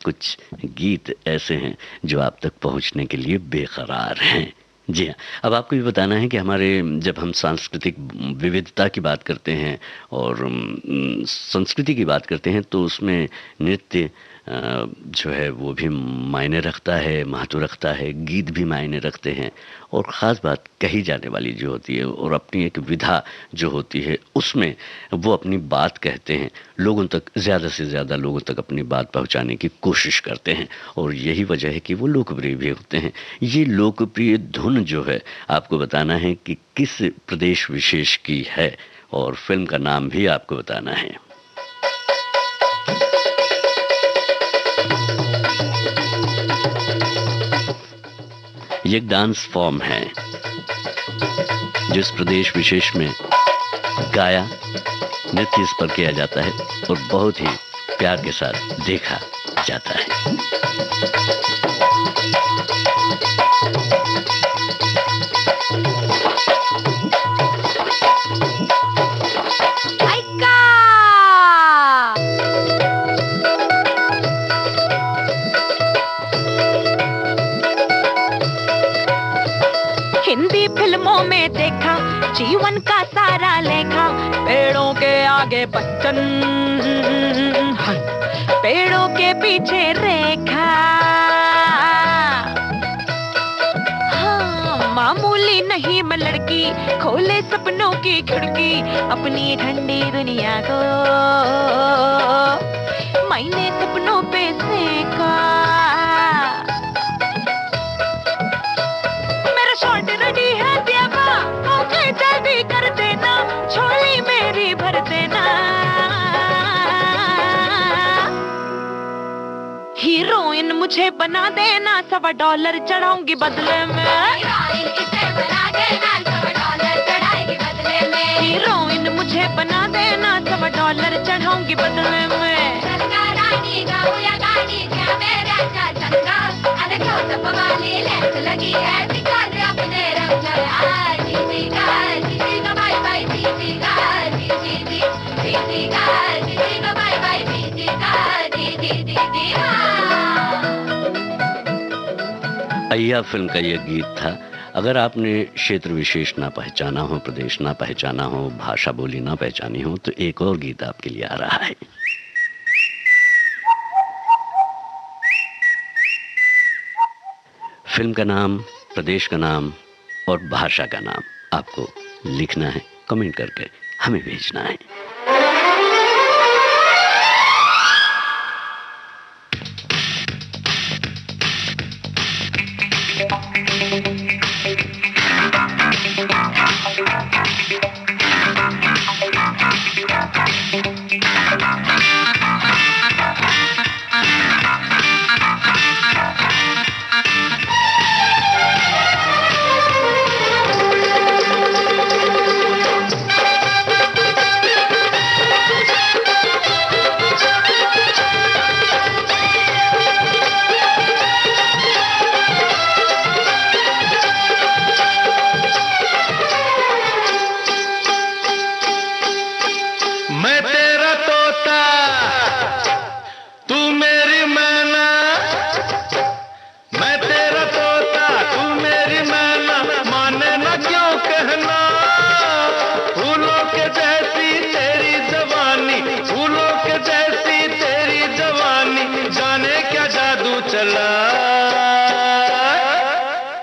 S1: कुछ गीत ऐसे हैं जो आप तक पहुँचने के लिए बेकरार हैं। जी हाँ, अब आपको ये बताना है कि हमारे जब हम सांस्कृतिक विविधता की बात करते हैं और संस्कृति की बात करते हैं तो उसमें नृत्य जो है वो भी मायने रखता है, महत्व रखता है, गीत भी मायने रखते हैं। और ख़ास बात कही जाने वाली जो होती है और अपनी एक विधा जो होती है उसमें वो अपनी बात कहते हैं, लोगों तक ज़्यादा से ज़्यादा लोगों तक अपनी बात पहुंचाने की कोशिश करते हैं और यही वजह है कि वो लोकप्रिय भी होते हैं। ये लोकप्रिय धुन जो है आपको बताना है कि किस प्रदेश विशेष की है और फिल्म का नाम भी आपको बताना है। ये एक डांस फॉर्म है जिस प्रदेश विशेष में गाया, नृत्य इस पर किया जाता है और बहुत ही प्यार के साथ देखा जाता है।
S3: हिंदी फिल्मों में देखा जीवन का सारा लेखा, पेड़ों के आगे बच्चन, पेड़ों के पीछे रेखा। हाँ, मामूली नहीं मैं लड़की, खोले सपनों की खिड़की, अपनी ठंडी दुनिया को मैंने सपनों पे सेका। शॉट रेडी है देवा, ओके जल्दी कर देना, छोली मेरी मुझे बना देना, $100 चढ़ाऊंगी बदले में। हीरोइन मुझे बना देना, $100 चढ़ाऊंगी बदले में। लगी है अपने रंग
S1: अय्या फिल्म का यह गीत था। अगर आपने क्षेत्र विशेष ना पहचाना हो, प्रदेश ना पहचाना हो, भाषा बोली ना पहचानी हो, तो एक और गीत आपके लिए आ रहा है। फिल्म का नाम, प्रदेश का नाम और भाषा का नाम आपको लिखना है, कमेंट करके हमें भेजना है।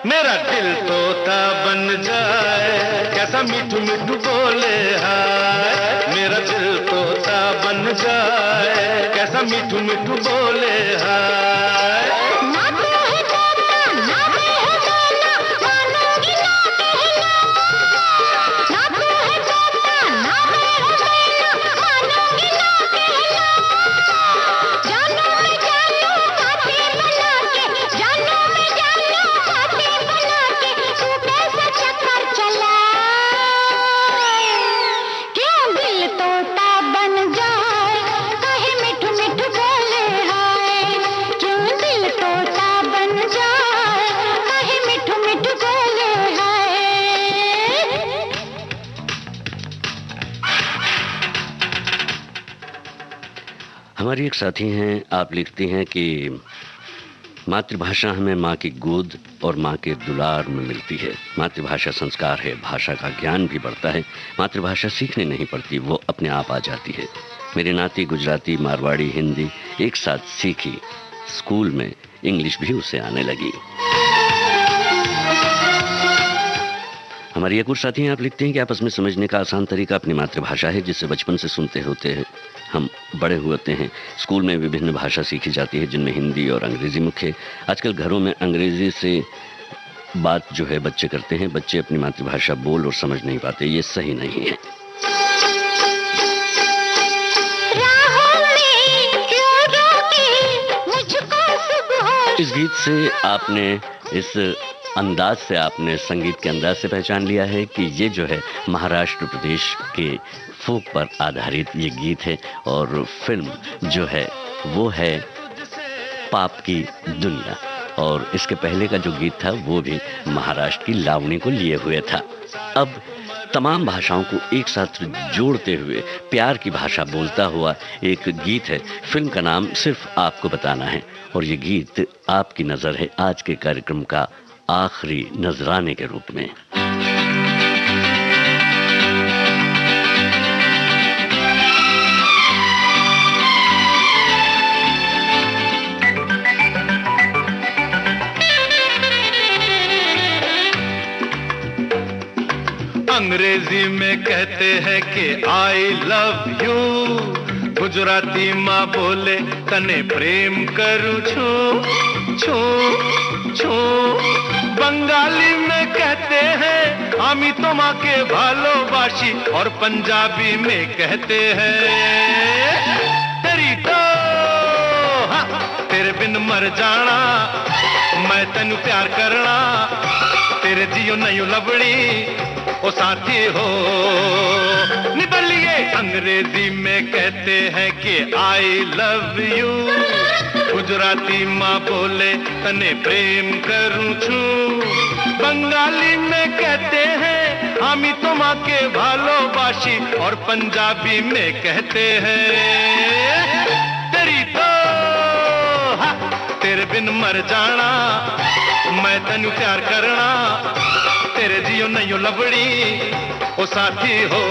S2: मेरा दिल तोता बन जाए, कैसा मिठू मिठू बोले हाय। मेरा दिल तोता बन जाए, कैसा मिठू मिठू बोले हाय।
S1: हमारी एक साथी हैं, आप लिखती हैं कि मातृभाषा हमें माँ की गोद और माँ के दुलार में मिलती है। मातृभाषा संस्कार है, भाषा का ज्ञान भी बढ़ता है। मातृभाषा सीखने नहीं पड़ती, वो अपने आप आ जाती है। मेरी नाती गुजराती, मारवाड़ी, हिंदी एक साथ सीखी, स्कूल में इंग्लिश भी उसे आने लगी। हमारी एक और साथी हैं, आप लिखते हैं कि आपस में समझने का आसान तरीका अपनी मातृभाषा है, जिससे बचपन से सुनते होते हैं हम बड़े होते हैं। स्कूल में विभिन्न भाषा सीखी जाती है, जिनमें हिंदी और अंग्रेजी मुख्य है। आजकल घरों में अंग्रेजी से बात जो है बच्चे करते हैं, बच्चे अपनी मातृभाषा बोल और समझ नहीं पाते, ये सही नहीं है। इस गीत से आपने, इस अंदाज से आपने, संगीत के अंदाज से पहचान लिया है कि ये जो है महाराष्ट्र प्रदेश के फोक पर आधारित ये गीत है। और फिल्म जो है वो है पाप की दुनिया, और इसके पहले का जो गीत था वो भी महाराष्ट्र की लावणी को लिए हुए था। अब तमाम भाषाओं को एक साथ जोड़ते हुए प्यार की भाषा बोलता हुआ एक गीत है। फिल्म का नाम सिर्फ आपको बताना है, और ये गीत आपकी नज़र है आज के कार्यक्रम का आखिरी नजराने के रूप में।
S2: अंग्रेजी में कहते हैं कि आई लव यू, गुजराती माँ बोले तने प्रेम करूं छू छू छू, बंगाली में कहते हैं आमी तो माँ के भालोबाशी, और पंजाबी में कहते हैं तेरी तो, हाँ, तेरे बिन मर जाना, मैं तेनू प्यार करना, तेरे जियो नहीं लबड़ी ओ साथी हो। निबलिए अंग्रेजी में कहते हैं कि आई लव यू, गुजराती माँ बोले तने प्रेम करूं छू, बंगाली में कहते हैं हामी तो माँ के भालोबाशी, और पंजाबी में कहते हैं तेरी तो तेरे बिन मर जाना, मैं तेनू प्यार करना, तेरे जियो नहीं लबड़ी ओ साथी हो।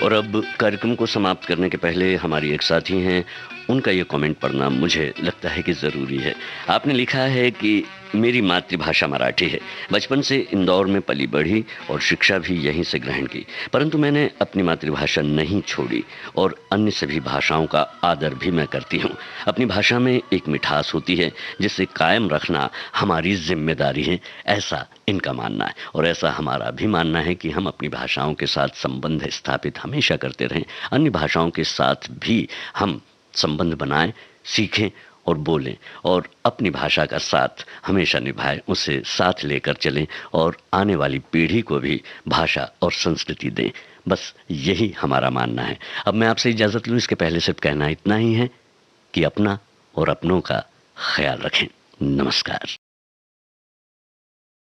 S1: और अब कार्यक्रम को समाप्त करने के पहले हमारी एक साथी हैं, उनका ये कमेंट पढ़ना मुझे लगता है कि ज़रूरी है। आपने लिखा है कि मेरी मातृभाषा मराठी है, बचपन से इंदौर में पली बढ़ी और शिक्षा भी यहीं से ग्रहण की, परंतु मैंने अपनी मातृभाषा नहीं छोड़ी और अन्य सभी भाषाओं का आदर भी मैं करती हूँ। अपनी भाषा में एक मिठास होती है जिसे कायम रखना हमारी जिम्मेदारी है, ऐसा इनका मानना है। और ऐसा हमारा भी मानना है कि हम अपनी भाषाओं के साथ संबंध स्थापित हमेशा करते रहें, अन्य भाषाओं के साथ भी हम संबंध बनाएं, सीखें और बोलें, और अपनी भाषा का साथ हमेशा निभाएं, उसे साथ लेकर चलें और आने वाली पीढ़ी को भी भाषा और संस्कृति दें। बस यही हमारा मानना है। अब मैं आपसे इजाज़त लूँ, इसके पहले सिर्फ कहना इतना ही है कि अपना और अपनों का ख्याल रखें। नमस्कार।